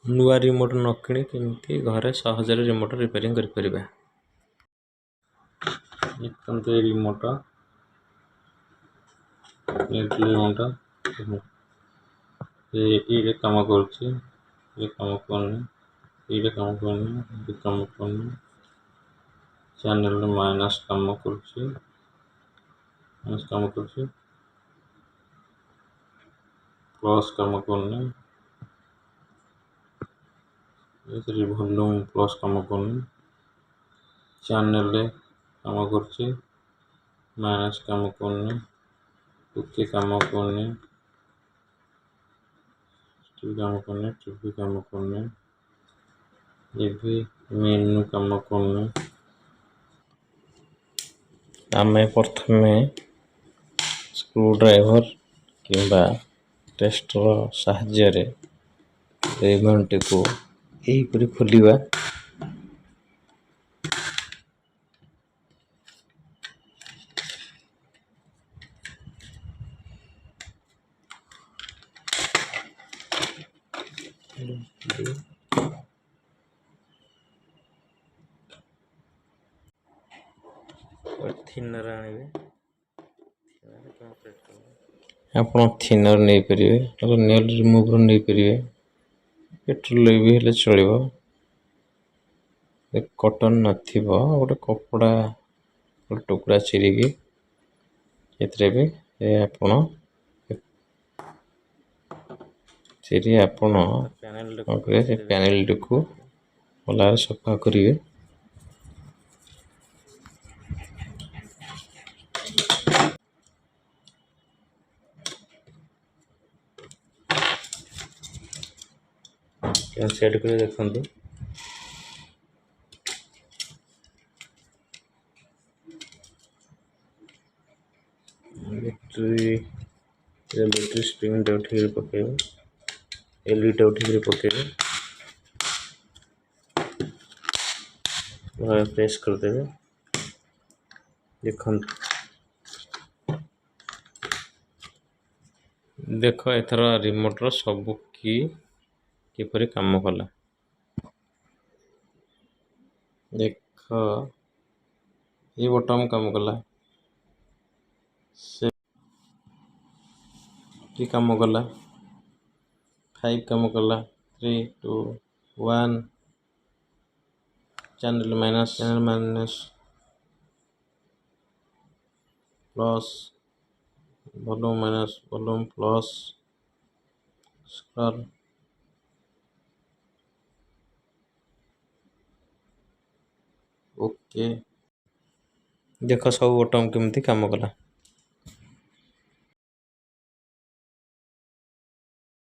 नुआ रिमोट न किणी केमती घरे सहज रिमोट रिपेयरिंग करें। रिमोट रिमोट ये काम करुच्ची काम करनी काम करनी काम करनी चैनल माइनस काम करुच्ची प्लस काम करनी वॉल्यूम प्लस काम करनी चैनल काम करुच्ची माइनस काम करनी ओके काम करनी काम करनी टीवी काम करनी ये मेनू काम करनी आम प्रथम स्क्रू ड्राइवर किंबा टेस्टर साहाय्य रिबन को यहीपरि खोलिबा। थिनर आनिबे आपण थिनर नहीं परिवे नेल रिमूवर नहीं परिवे पेट्रोल भी हेले चलिबो कॉटन नथिबो गोटे कपड़ा टुकड़ा चिरिकी एतरे भी आपण सेठी आपण पैनल को भल सफा करिवे। सेट कर देखंतु बैटरी स्प्रिंग उठे पकेबे एलईडी उठे पकेबे प्रेस करदेवे देख एथर रिमोट सब की किपरि काम कला देख ये बटन काम कला से काम कला 5 काम कला 3 2 1 channel minus plus volume minus volume plus scroll okay देख सब बटन केमती काम कला।